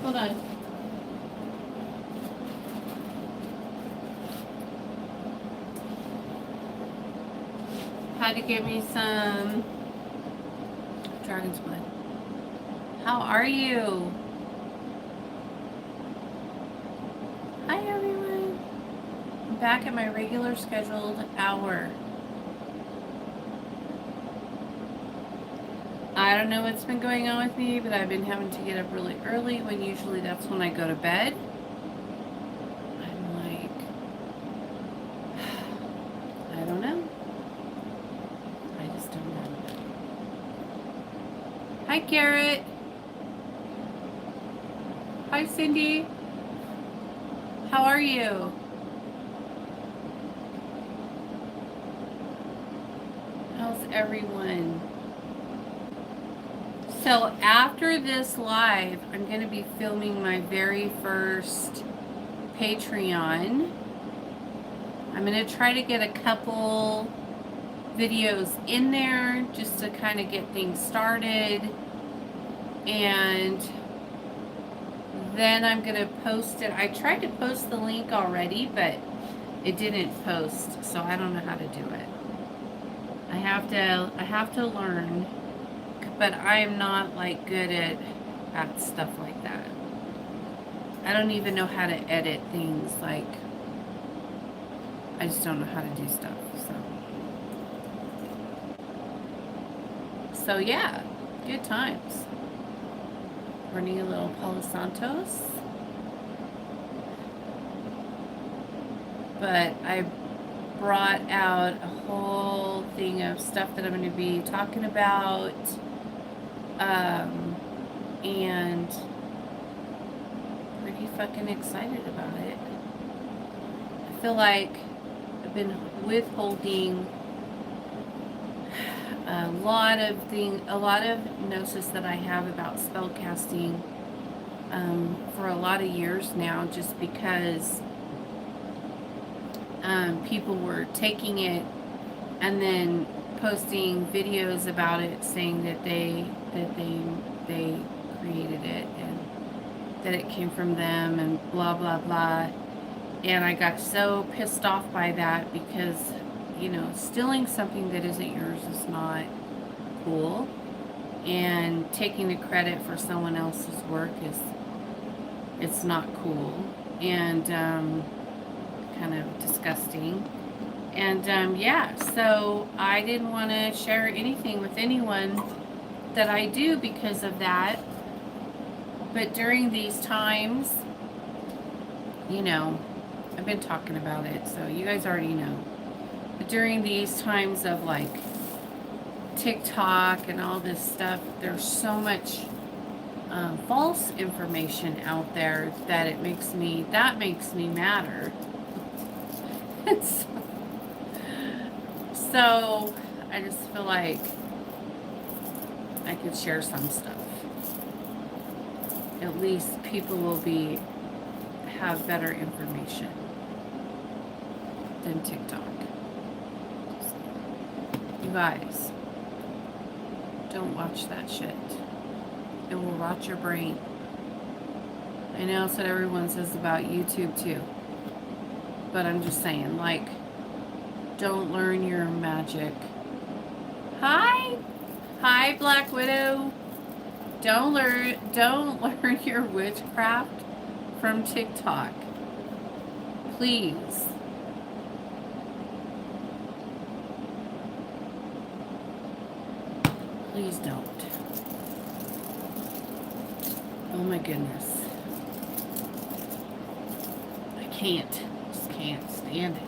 Hold on. Had to give me some dragon's blood. How are you? Hi everyone. I'm back at my regular scheduled hour. I don't know what's been going on with me, but I've been having to get up really early when usually that's when I go to bed. I'm like, I don't know. I just don't know. Hi Garrett. Hi Cindy. How are you? How's everyone? So after this live, I'm going to be filming my very first Patreon. I'm going to try to get a couple videos in there just to kind of get things started. And then I'm going to post it. I tried to post the link already, but it didn't post, so I don't know how to do it. I have to learn, but I am not like good at stuff like that. I don't even know how to edit things. Like, I just don't know how to do stuff. So yeah, good times. Running a little Palo Santos. But I brought out a whole thing of stuff that I'm going to be talking about. And pretty fucking excited about it. I feel like I've been withholding a lot of gnosis that I have about spellcasting for a lot of years now, just because people were taking it and then posting videos about it, saying that they created it and that it came from them and blah blah blah. And I got so pissed off by that because, you know, stealing something that isn't yours is not cool, and taking the credit for someone else's work it's not cool, and kind of disgusting. And yeah, so I didn't want to share anything with anyone that I do because of that. But during these times, you know, I've been talking about it, so you guys already know. But during these times of like TikTok and all this stuff, there's so much false information out there that makes me madder. So I just feel like I could share some stuff. At least people will have better information than TikTok. You guys, don't watch that shit. It will rot your brain. I know that's what everyone says about YouTube too. But I'm just saying, like, don't learn your magic. Hi! Hi, Black Widow. Don't learn your witchcraft from TikTok. Please. Please don't. Oh my goodness. I just can't stand it.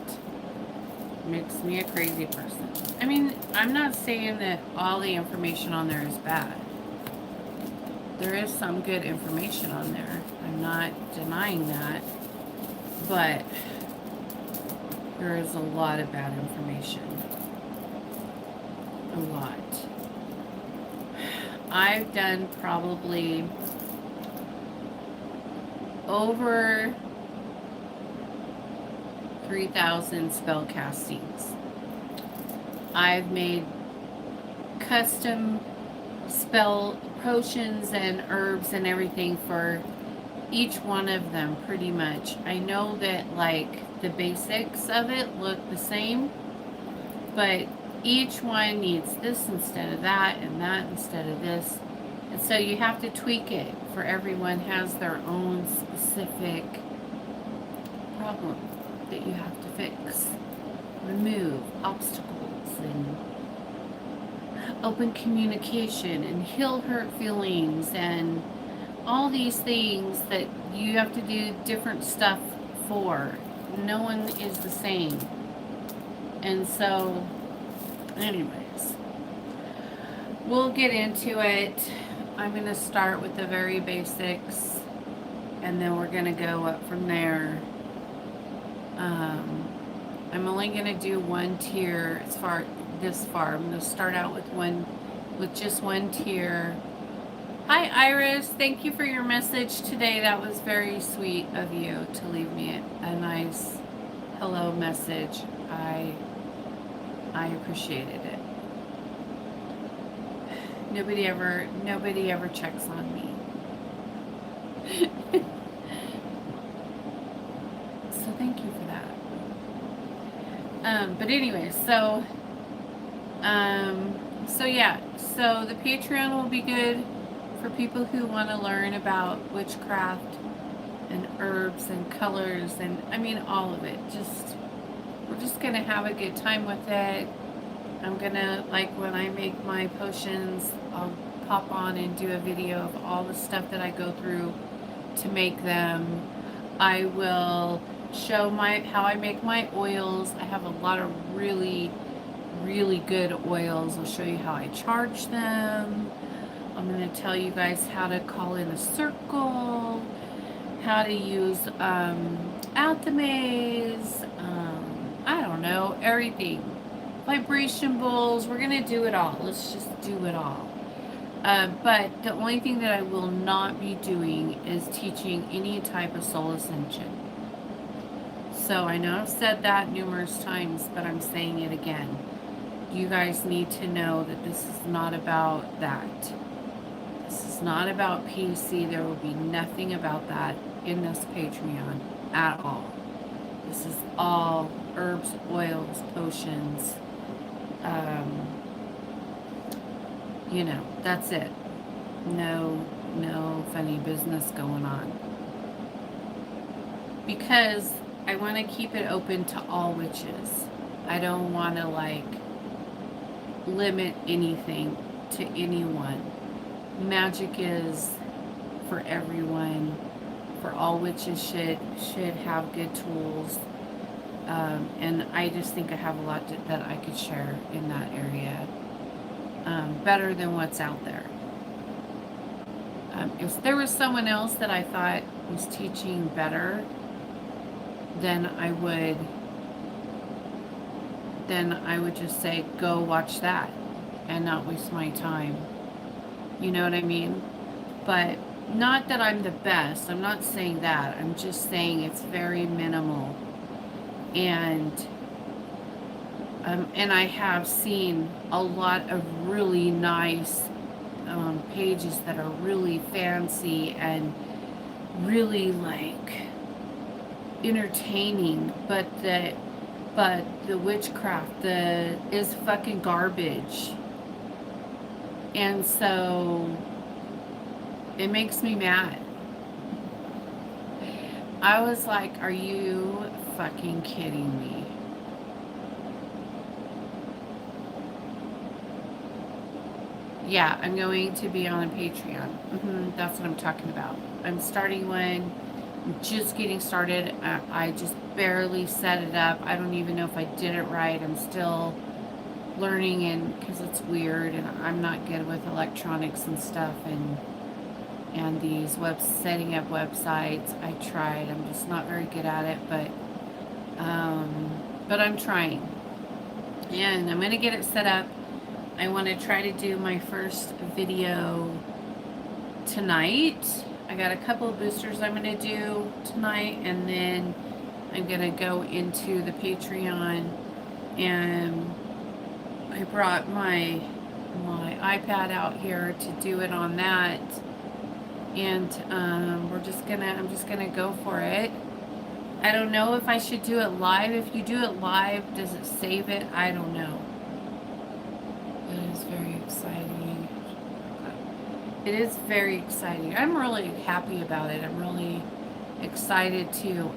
It makes me a crazy person. I mean, I'm not saying that all the information on there is bad. There is some good information on there. I'm not denying that. But there is a lot of bad information. A lot. I've done probably over 3,000 spell castings. I've made custom spell potions and herbs and everything for each one of them pretty much. I know that like the basics of it look the same, but each one needs this instead of that and that instead of this. And so you have to tweak it, for everyone has their own specific problem that you have to fix, remove obstacles, and open communication, and heal hurt feelings, and all these things that you have to do different stuff for. No one is the same. And so, anyways, we'll get into it. I'm going to start with the very basics, and then we're going to go up from there. I'm only going to do one tier this far. I'm going to start out with just one tier. Hi Iris, thank you for your message today. That was very sweet of you to leave me a nice hello message. I appreciated it. Nobody ever checks on me. So thank you for that. But anyway, so yeah, so the Patreon will be good for people who want to learn about witchcraft and herbs and colors, and I mean all of it. We're just gonna have a good time with it. I'm gonna, like, when I make my potions, I'll pop on and do a video of all the stuff that I go through to make them. I will show how I make my oils. I have a lot of really good oils. I'll show you how I charge them. I'm going to tell you guys how to call in a circle, how to use alchemies, I don't know, everything. Vibration bowls, we're going to do it all. Let's just do it all. But the only thing that I will not be doing is teaching any type of soul ascension. So I know I've said that numerous times, but I'm saying it again. You guys need to know that this is not about that. This is not about PC. There will be nothing about that in this Patreon at all. This is all herbs, oils, potions. You know, that's it. No funny business going on. Because I want to keep it open to all witches. I don't want to, like, limit anything to anyone. Magic is for everyone. For all witches should have good tools. And I just think I have a lot that I could share in that area. Better than what's out there. If there was someone else that I thought was teaching better, then I would just say, go watch that and not waste my time. You know what I mean? But not that I'm the best. I'm not saying that. I'm just saying it's very minimal. And I have seen a lot of really nice pages that are really fancy and really, like, entertaining, but the witchcraft is fucking garbage. And so it makes me mad. I was like, are you fucking kidding me? Yeah, I'm going to be on a Patreon. That's what I'm talking about. I'm starting one. I'm just getting started. I just barely set it up. I don't even know if I did it right. I'm still learning, and because it's weird, and I'm not good with electronics and stuff, and these setting up websites. I tried. I'm just not very good at it, but I'm trying, and I'm gonna get it set up. I want to try to do my first video tonight. I got a couple of boosters I'm going to do tonight, and then I'm going to go into the Patreon, and I brought my iPad out here to do it on that. and I'm just gonna go for it. I don't know if I should do it live. If you do it live, does it save it? I don't know. It is very exciting. It is very exciting. I'm really happy about it. I'm really excited to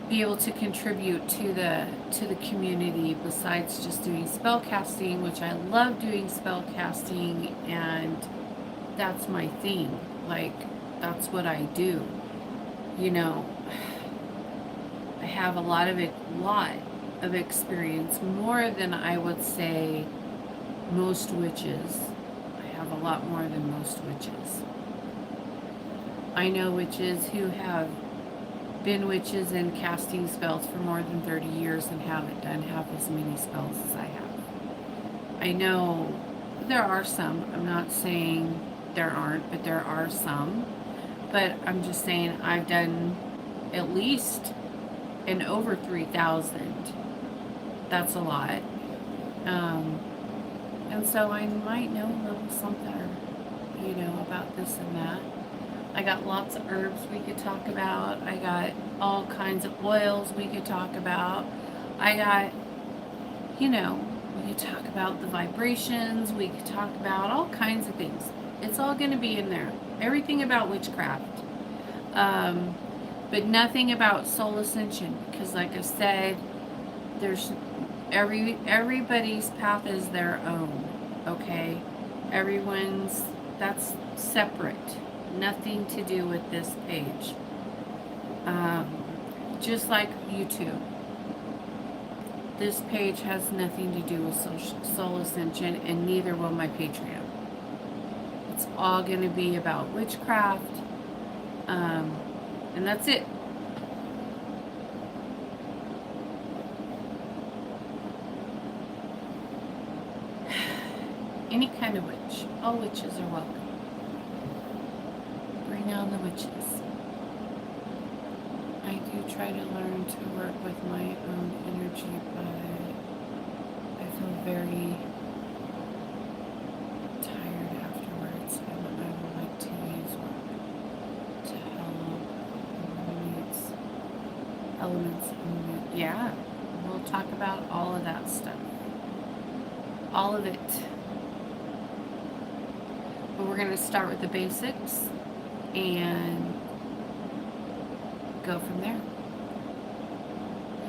be able to contribute to the community besides just doing spell casting, which I love doing spell casting, and that's my thing. Like, that's what I do. You know, I have a lot of experience, more than I would say most witches. I have a lot more than most witches. I know witches who have been witches and casting spells for more than 30 years and haven't done half as many spells as I have. I know there are some. I'm not saying there aren't, but there are some. But I'm just saying I've done at least in over 3,000. That's a lot. And so I might know a little something, about this and that. I got lots of herbs we could talk about. I got all kinds of oils we could talk about. I got, we could talk about the vibrations. We could talk about all kinds of things. It's all going to be in there. Everything about witchcraft. But nothing about soul ascension. Because like I said, there's everybody's path is their own. Okay? That's separate. Nothing to do with this page. Just like YouTube. This page has nothing to do with soul ascension, and neither will my Patreon. It's all going to be about witchcraft, and that's it. Any kind of witch. All witches are welcome. Bring on the witches. I do try to learn to work with my own energy, but I feel very tired afterwards, and I would like to use work to help elements. Yeah, we'll talk about all of that stuff. All of it. But we're going to start with the basics and go from there. I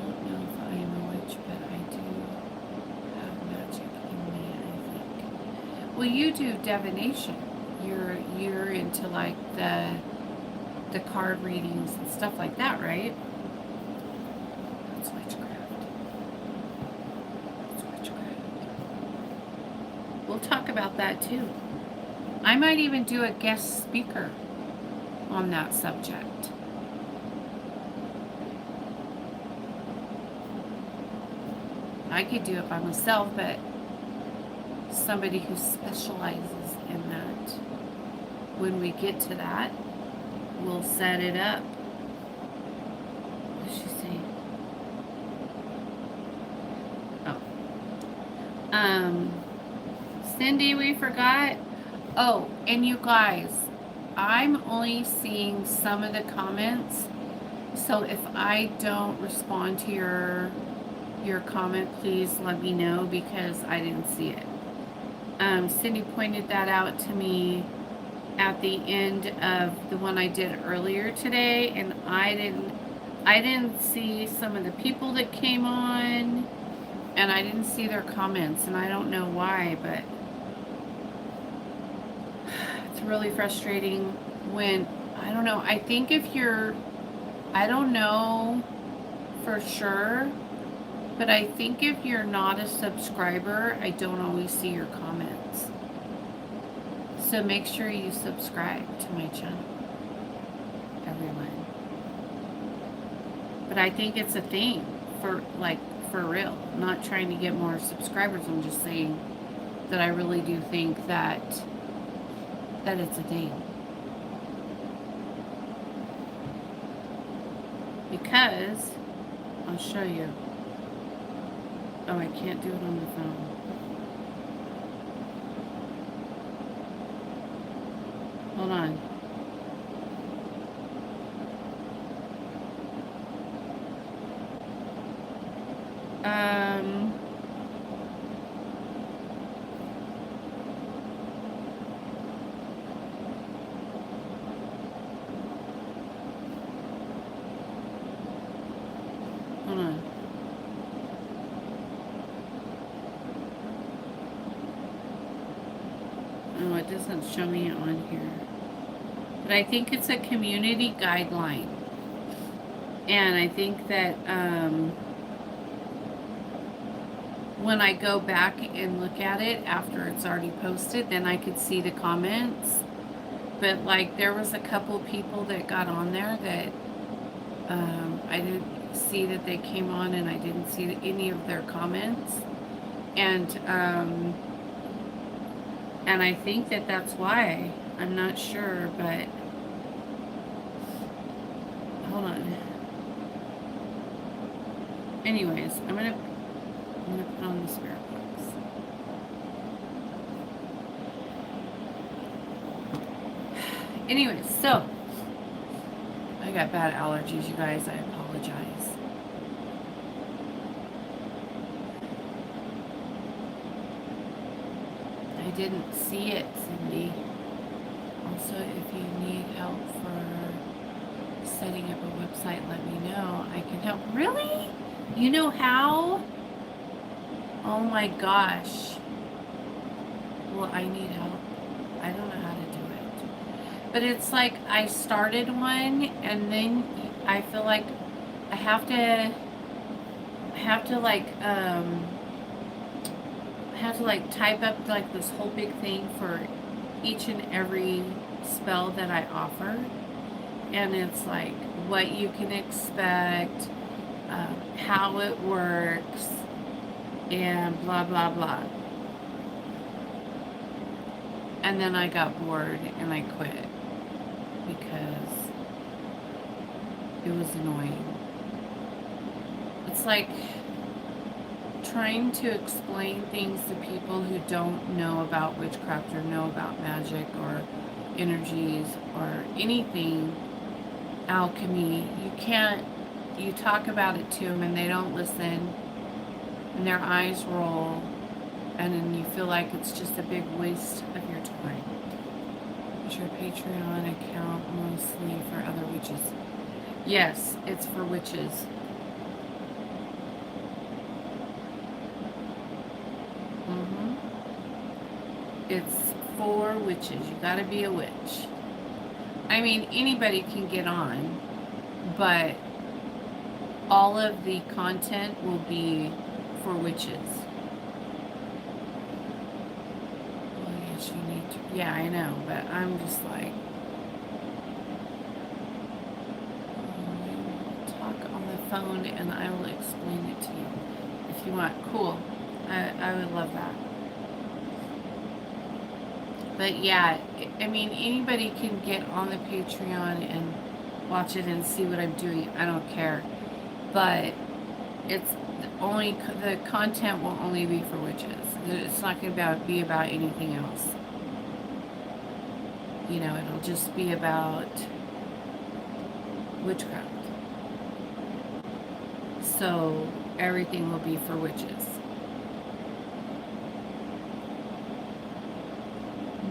don't know if I am a witch, but I do have magic in me, I think. Well, you do divination. You're into like the card readings and stuff like that, right? That's witchcraft. That's witchcraft. We'll talk about that too. I might even do a guest speaker on that subject. I could do it by myself, but somebody who specializes in that. When we get to that, we'll set it up. What did she say? Oh. Cindy, we forgot. Oh, and you guys, I'm only seeing some of the comments. So if I don't respond to your comment, please let me know, because I didn't see it. Cindy pointed that out to me at the end of the one I did earlier today, and I didn't see some of the people that came on, and I didn't see their comments, and I don't know why, but it's really frustrating when, I don't know, I think if you're, I don't know for sure, but I think if you're not a subscriber, I don't always see your comments. So make sure you subscribe to my channel, everyone. But I think it's a thing, for real. I'm not trying to get more subscribers. I'm just saying that I really do think that it's a thing. Because, I'll show you. Oh, I can't do it on the phone. Hold on. Um, Hold on. Oh, it doesn't show me it on here. But I think it's a community guideline. And I think that when I go back and look at it after it's already posted, then I could see the comments. But like there was a couple people that got on there that I didn't see that they came on, and I didn't see any of their comments. And I think that that's why. I'm not sure, but hold on. Anyways, I'm gonna put on the spirit box. Anyways, so I got bad allergies, you guys. I apologize. I didn't see it, Cindy. Also, if you need help for setting up a website, let me know. I can help. Really? You know how? Oh my gosh. Well, I need help. I don't know how to do it. But it's like I started one, and then I feel like I have to like type up like this whole big thing for each and every spell that I offer, and it's like what you can expect, how it works, and blah blah blah. And then I got bored and I quit because it was annoying. It's like trying to explain things to people who don't know about witchcraft or know about magic or energies or anything, alchemy. You talk about it to them and they don't listen, and their eyes roll, and then you feel like it's just a big waste of your time. Is your Patreon account mostly for other witches? Yes, it's for witches. It's for witches. You gotta be a witch. I mean, anybody can get on, but all of the content will be for witches. Well, yes, you need to. Yeah, I know, but I'm just like, talk on the phone and I will explain it to you if you want. Cool. I would love that. But yeah, I mean, anybody can get on the Patreon and watch it and see what I'm doing. I don't care. But it's only, the content will only be for witches. It's not going to be about anything else. You know, it'll just be about witchcraft. So everything will be for witches.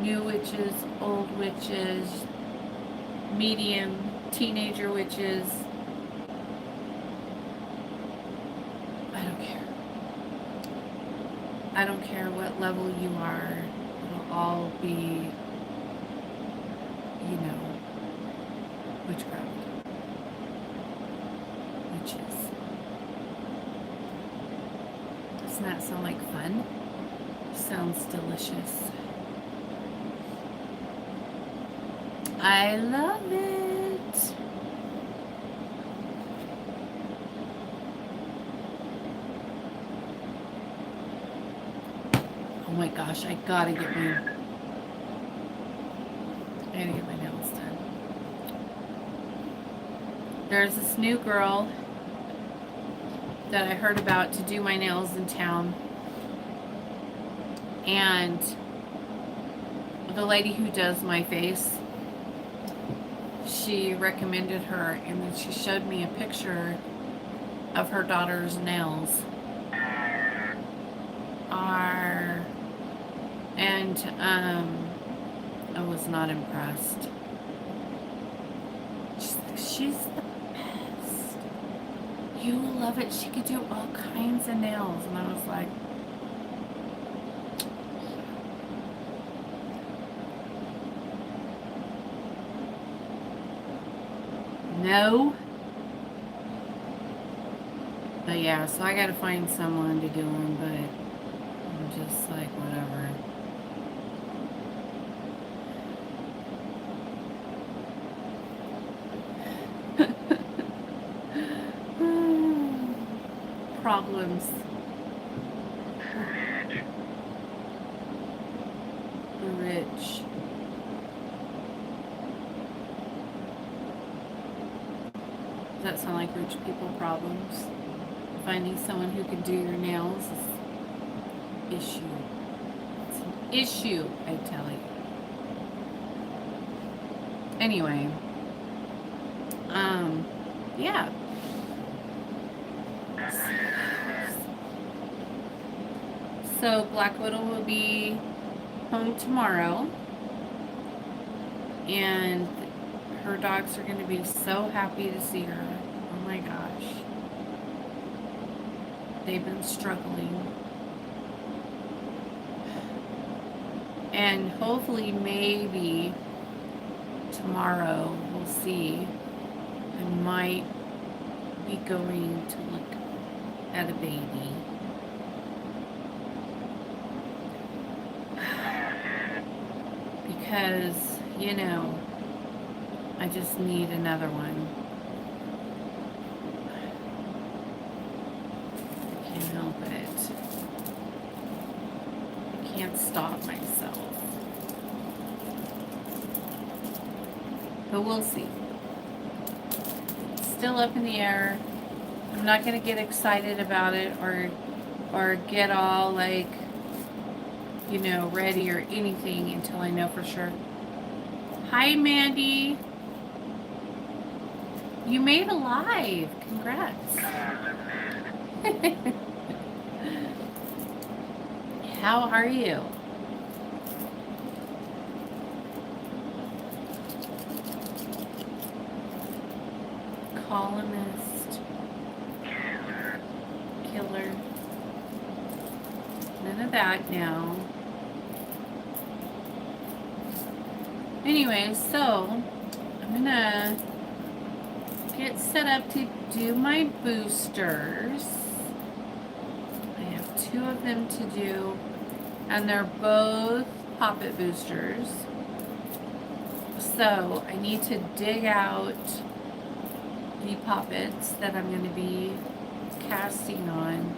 New witches, old witches, medium, teenager witches. I don't care. I don't care what level you are. It'll all be, you know, witchcraft. Witches. Doesn't that sound like fun? Sounds delicious. I love it. Oh my gosh, I gotta get my nails done. There's this new girl that I heard about to do my nails in town, and the lady who does my face, she recommended her, and then she showed me a picture of her daughter's nails are, and I was not impressed. She's the best. You will love it. She could do all kinds of nails, and I was like, no. But yeah, so I gotta find someone to do them, but I'm just like, whatever. Problems. The rich. Does that sound like rich people problems? Finding someone who can do your nails is an issue. It's an issue, I tell you. Anyway, yeah. So Black Widow will be home tomorrow, and her dogs are going to be so happy to see her. Oh my gosh. They've been struggling. And hopefully, maybe tomorrow, we'll see. I might be going to look at a baby. Because, you know, I just need another one. I can't help it. I can't stop myself. But we'll see. It's still up in the air. I'm not going to get excited about it or get all like, you know, ready or anything until I know for sure. Hi, Mandy. You made a live. Congrats. How are you? Columnist. Killer. None of that now. Anyway, so I'm gonna get set up to do my boosters. I have 2 of them to do, and they're both poppet boosters. So I need to dig out the poppets that I'm going to be casting on,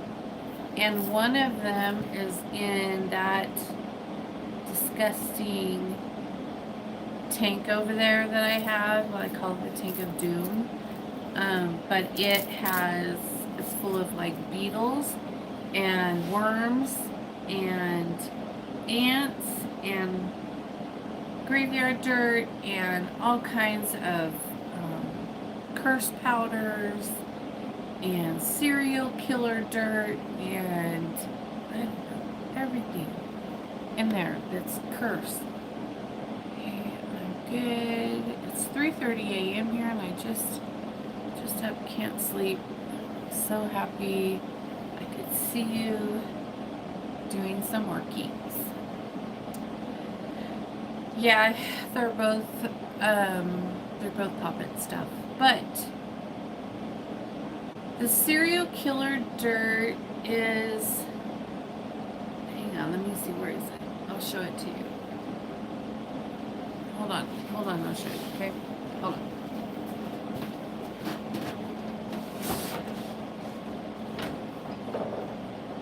and one of them is in that disgusting tank over there that I have. What I call the tank of doom. But it's full of like beetles and worms and ants and graveyard dirt and all kinds of curse powders and serial killer dirt and I don't know, everything in there that's cursed. Okay, I'm good. It's 3:30 a.m. here, and I just up, can't sleep. So happy I could see you doing some workings. Yeah, they're both puppet stuff, but the serial killer dirt is, hang on, let me see, where is it? I'll show it to you. Hold on, I'll show you, okay? Hold on.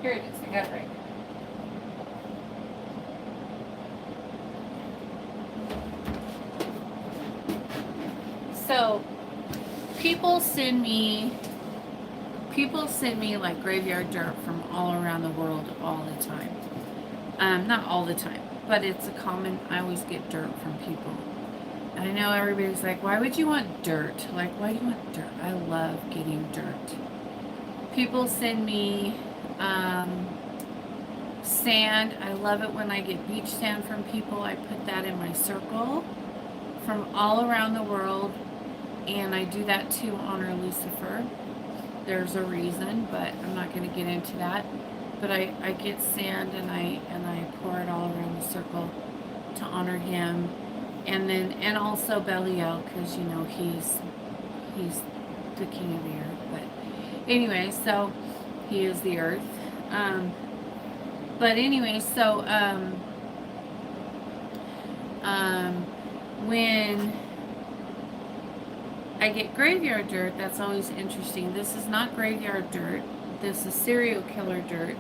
Here it is, I got it right. So, people send me like graveyard dirt from all around the world all the time. Not all the time, but it's a common, I always get dirt from people. I know everybody's like, why would you want dirt? Like, why do you want dirt? I love getting dirt. People send me sand. I love it when I get beach sand from people. I put that in my circle from all around the world, and I do that to honor Lucifer. There's a reason, but I'm not going to get into that. But I get sand and I pour it all around the circle to honor him, and also Belial, because you know he's the king of the earth. But anyway, so he is the earth. But anyway, so when I get graveyard dirt, that's always interesting. This is not graveyard dirt. This is serial killer dirt.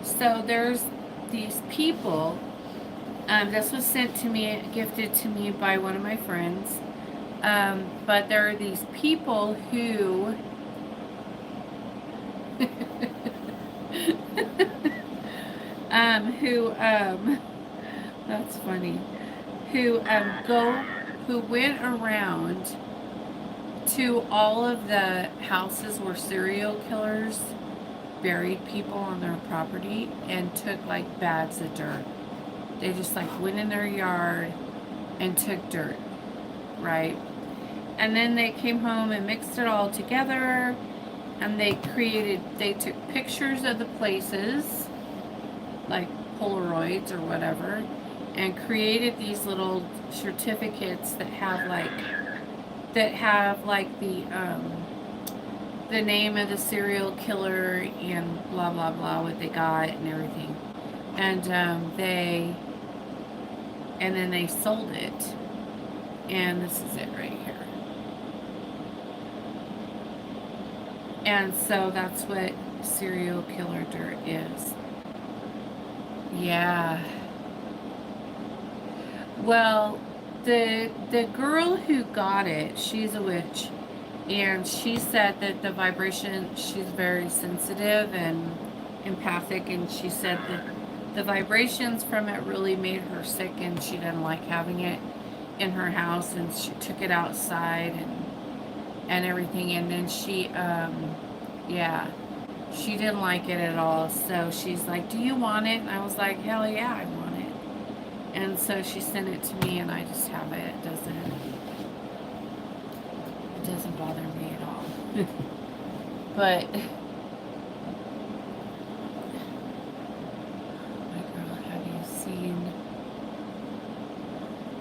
So there's these people. This was sent to me, gifted to me by one of my friends. But there are these people who that's funny, who went around to all of the houses where serial killers buried people on their property and took like bags of dirt. They just like went in their yard and took dirt, right? And then they came home and mixed it all together, and they took pictures of the places, like Polaroids or whatever, and created these little certificates that have like the name of the serial killer and blah blah blah, what they got and everything, and then they sold it, and this is it right here. And so that's what serial killer dirt is. Yeah. Well, the girl who got it, she's a witch, and she said that the vibration, she's very sensitive and empathic, and she said that the vibrations from it really made her sick, and she didn't like having it in her house, and she took it outside and everything, and then she she didn't like it at all. So she's like, do you want it? And I was like, hell yeah, I want it. And so she sent it to me, and I just have it. It doesn't bother me at all. But my girl, have you seen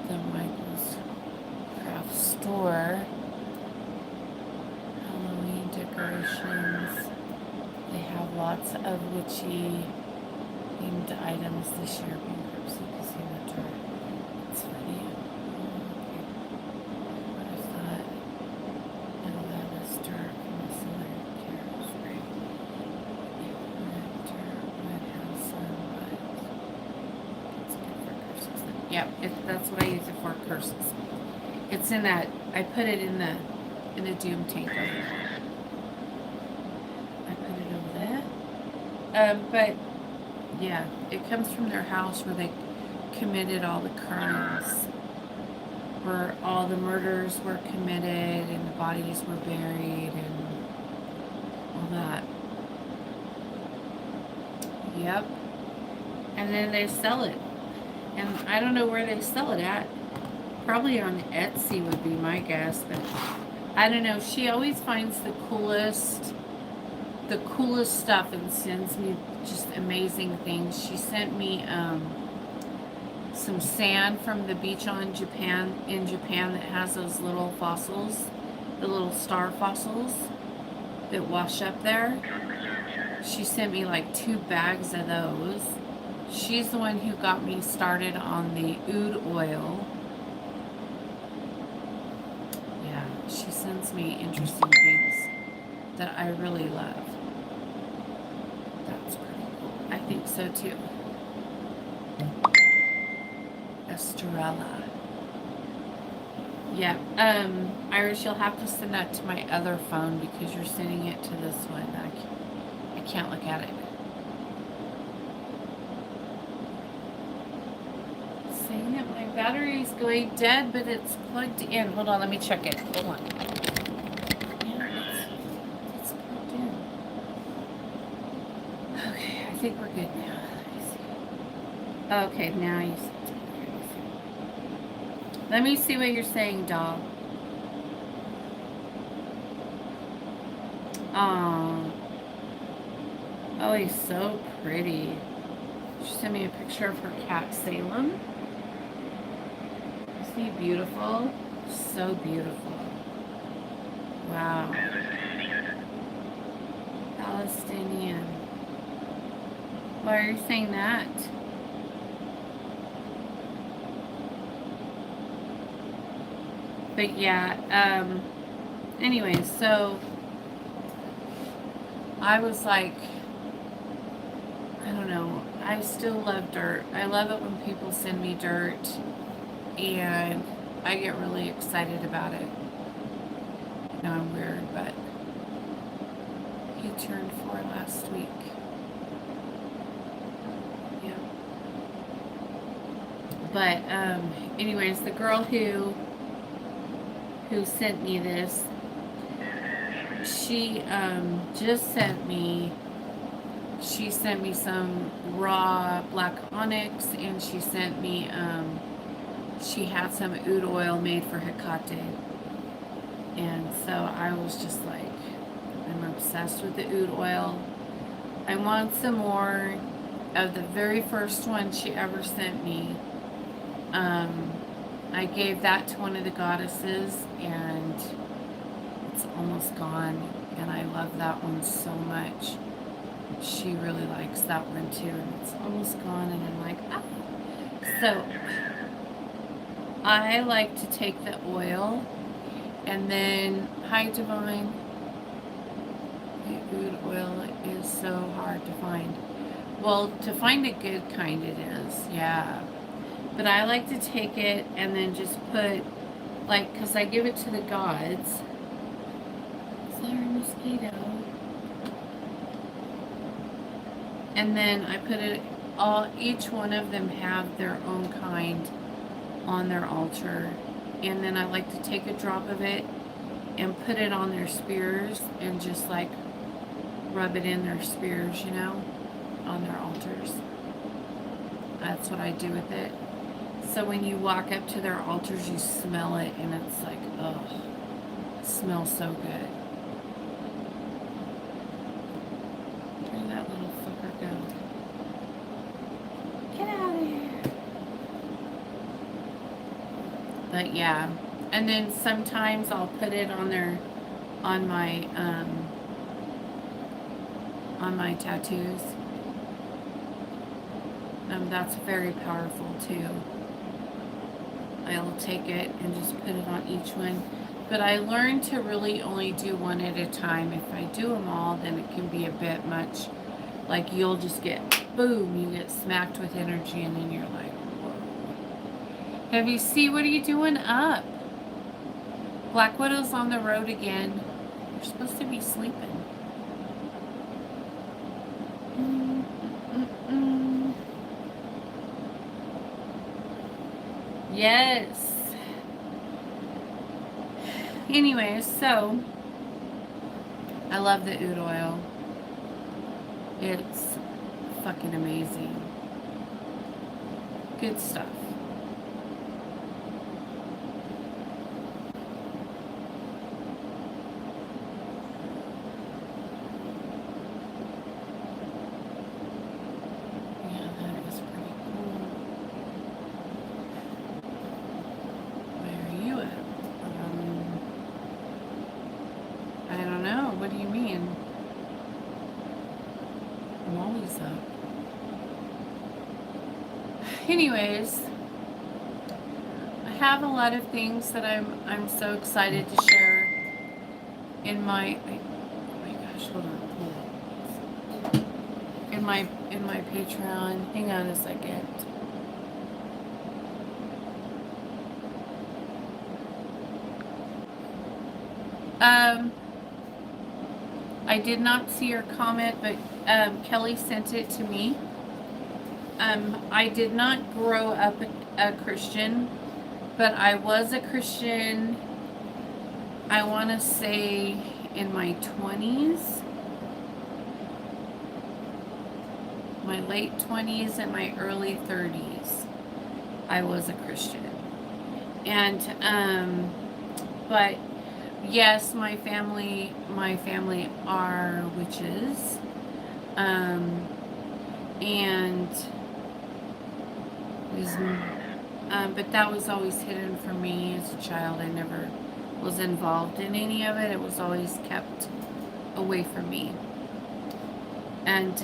the Michael's Craft Store Halloween decorations? They have lots of witchy themed items this year. Bankruptcy Casino Tour. It's funny. Okay. What is that? No, that is dirt from the cellar. Carol spray. Dirt, red house, but it's good for curses. Yep, that's what I use it for, curses. It's in that. I put it in the doom tank over there. But yeah, it comes from their house where they committed all the crimes, where all the murders were committed and the bodies were buried and all that. Yep. And then they sell it. And I don't know where they sell it at. Probably on Etsy would be my guess, but I don't know. She always finds the coolest stuff and sends me just amazing things. She sent me some sand from the beach in Japan that has those little fossils, the little star fossils that wash up there. She sent me like 2 bags of those. She's the one who got me started on the oud oil. Yeah, she sends me interesting things that I really love. That's pretty cool. I think so too. Estrella. Yeah. Iris, you'll have to send that to my other phone because you're sending it to this one. I can't look at it. Saying that my battery's going dead, but it's plugged in. Hold on, let me check it. Hold on. Yeah, it's plugged in. Okay, I think we're good now. Let me see. Okay, now you see. Let me see what you're saying, doll. Oh, oh, he's so pretty. She sent me a picture of her cat, Salem. Isn't he beautiful? So beautiful. Wow. Palestinian. Why are you saying that? But yeah, anyway, so I was like, I don't know, I still love dirt. I love it when people send me dirt, and I get really excited about it. I know I'm weird, but he turned 4 last week. Yeah. But anyways, the girl who sent me this, she just sent me some raw black onyx, and she sent me she had some oud oil made for Hecate. And so I was just like, I'm obsessed with the oud oil. I want some more of the very first one she ever sent me. I gave that to one of the goddesses, and it's almost gone, and I love that one so much. She really likes that one too, and it's almost gone, and I'm like, ah. So I like to take the oil, and then, hi Divine, the oud oil is so hard to find. Well, to find a good kind it is, yeah. But I like to take it and then just put, like, because I give it to the gods. Is there a mosquito? And then I put it all, each one of them have their own kind on their altar. And then I like to take a drop of it and put it on their spears and just like rub it in their spears, you know, on their altars. That's what I do with it. So when you walk up to their altars, you smell it, and it's like, oh, it smells so good. Where'd that little fucker go? Get out of here. But yeah, and then sometimes I'll put it on my tattoos. That's very powerful too. I'll take it and just put it on each one. But I learned to really only do one at a time. If I do them all, then it can be a bit much. Like you'll just get, boom, you get smacked with energy, and then you're like, whoa. Have you seen, what are you doing up? Black Widow's on the road again. You're supposed to be sleeping. Yes. Anyways, so I love the oud oil. It's fucking amazing. Good stuff. Anyways, I have a lot of things that I'm so excited to share in my, oh my gosh, hold on. In my Patreon. Hang on a second. I did not see your comment, but Kelly sent it to me. I did not grow up a Christian, but I was a Christian, I want to say, in my 20s, my late 20s and my early 30s. I was a Christian. And, but yes, my family are witches. And was, but that was always hidden from me as a child. I never was involved in any of it. It was always kept away from me. And,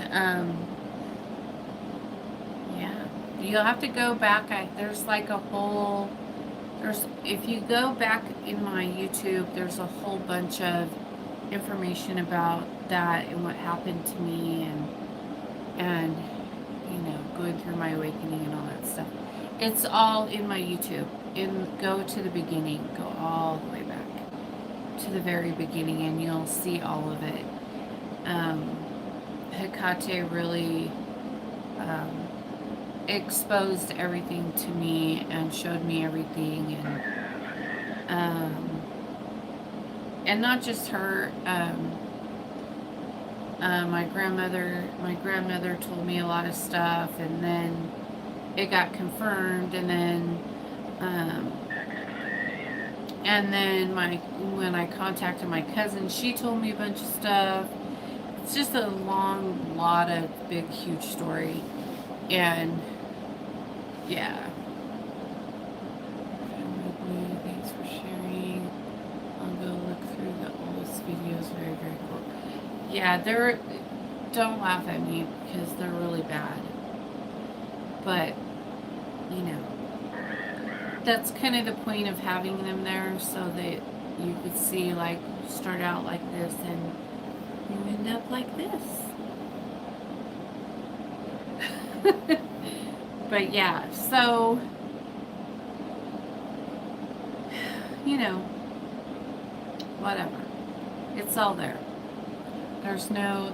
yeah, you'll have to go back. There's like a whole, if you go back in my YouTube, there's a whole bunch of information about that and what happened to me, and you know, going through my awakening and all that stuff. It's all in my YouTube. Go to the beginning, go all the way back to the very beginning, and you'll see all of it. Hecate really exposed everything to me and showed me everything, and not just her. My grandmother told me a lot of stuff, and then it got confirmed, and then when I contacted my cousin, she told me a bunch of stuff. It's just a lot of big, huge story, and yeah. Thanks for sharing. I'll go look through the oldest videos. Very, very cool. Yeah, don't laugh at me because they're really bad. But, you know, that's kind of the point of having them there, so that you could see, like, start out like this and you end up like this. But yeah, so, you know, whatever. It's all there. There's no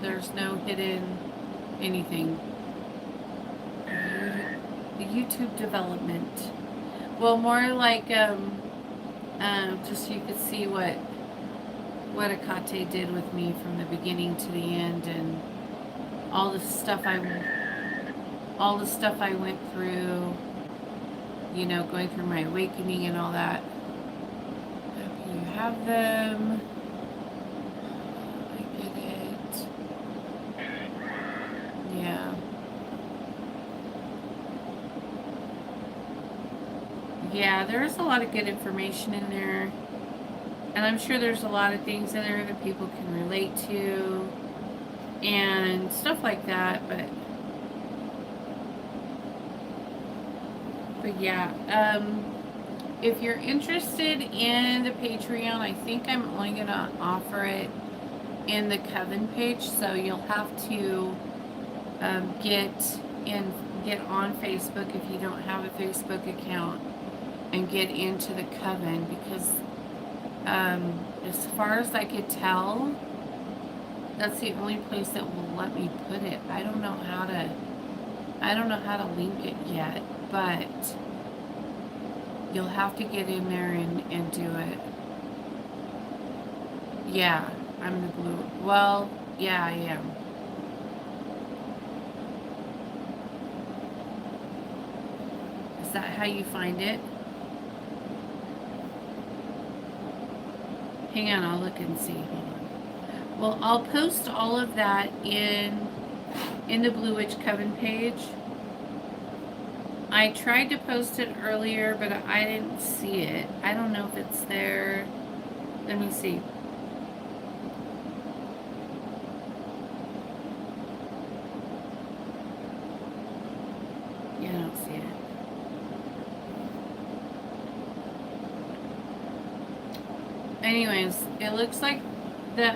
hidden anything. The YouTube development. Well, more like, just so you could see what Hecate did with me from the beginning to the end, and all the stuff I went through, you know, going through my awakening and all that. Hope you have them. I get it. Yeah. Yeah, there's a lot of good information in there. And I'm sure there's a lot of things in there that people can relate to and stuff like that, but yeah, if you're interested in the Patreon, I think I'm only gonna offer it in the Coven page, so you'll have to get on Facebook if you don't have a Facebook account, and get into the Coven, because as far as I could tell, that's the only place that will let me put it. I don't know how to link it yet, but you'll have to get in there and do it. Yeah, I'm the blue. Well, yeah, I am. Is that how you find it? Hang on, I'll look and see. Hold on. Well, I'll post all of that in the Blue Witch Coven page. I tried to post it earlier, but I didn't see it. I don't know if it's there. Let me see. Yeah, I don't see it. Anyways, it looks like the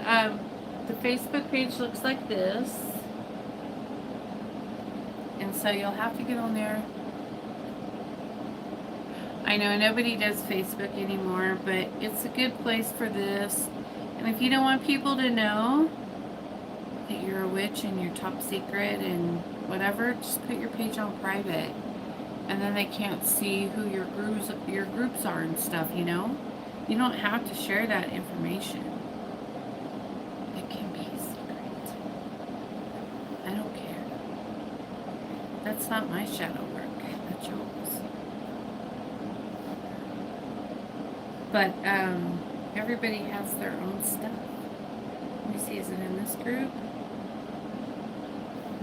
Facebook page looks like this. And so you'll have to get on there. I know nobody does Facebook anymore, but it's a good place for this. And if you don't want people to know that you're a witch and you're top secret and whatever, just put your page on private. and then they can't see who your groups are and stuff, you know? You don't have to share that information. It can be secret. I don't care. That's not my shadow work. That's yours. But everybody has their own stuff. Let me see, is it in this group?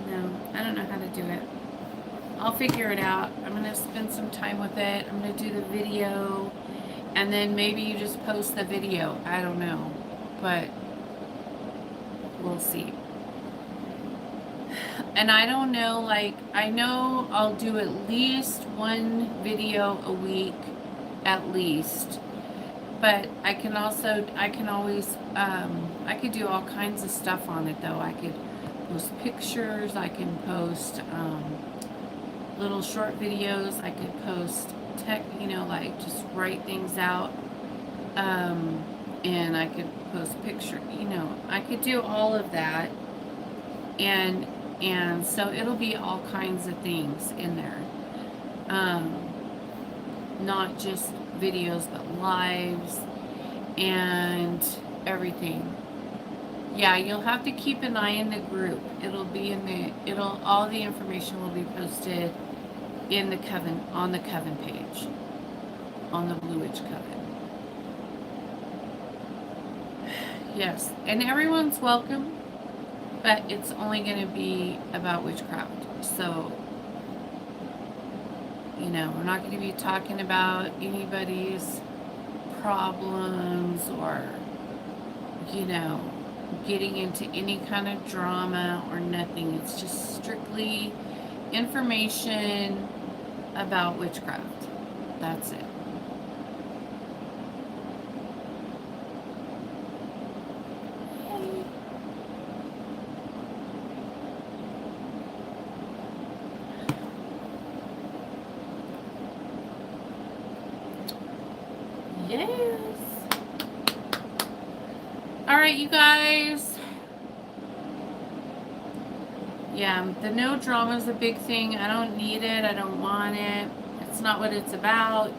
No, I don't know how to do it. I'll figure it out. I'm going to spend some time with it. I'm going to do the video, and then maybe you just post the video. I don't know, but we'll see. And I don't know, like, I know I'll do at least one video a week, at least. But I can always, I could do all kinds of stuff on it though. I could post pictures, I can post little short videos, I could post like just write things out. And I could post picture, I could do all of that. And so it'll be all kinds of things in there. Not just videos, but lives and everything. Yeah, you'll have to keep an eye in the group. All the information will be posted in the coven, on the coven page, on the Blue Witch Coven. Yes, and everyone's welcome, but it's only going to be about witchcraft. So, we're not going to be talking about anybody's problems or, getting into any kind of drama or nothing. It's just strictly information about witchcraft. That's it. Yes. All right, you guys. Yeah, the no drama is a big thing. I don't need it. I don't want it. It's not what it's about.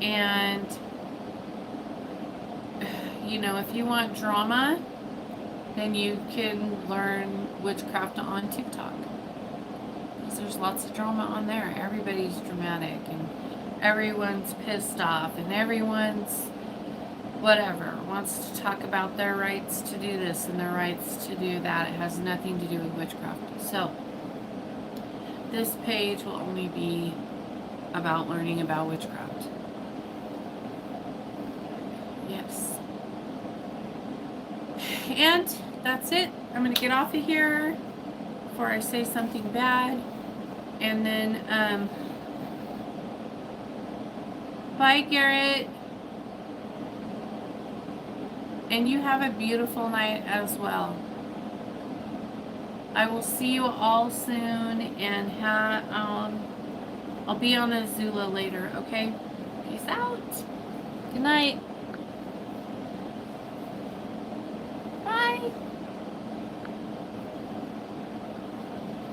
And, if you want drama, then you can learn witchcraft on TikTok. Because there's lots of drama on there. Everybody's dramatic and everyone's pissed off and everyone's whatever, wants to talk about their rights to do this and their rights to do that. It has nothing to do with witchcraft. So, this page will only be about learning about witchcraft. Yes. And that's it. I'm going to get off of here before I say something bad. And then, bye, Garrett. And you have a beautiful night as well. I will see you all soon, and I'll be on Azula later, okay? Peace out. Good night. Bye.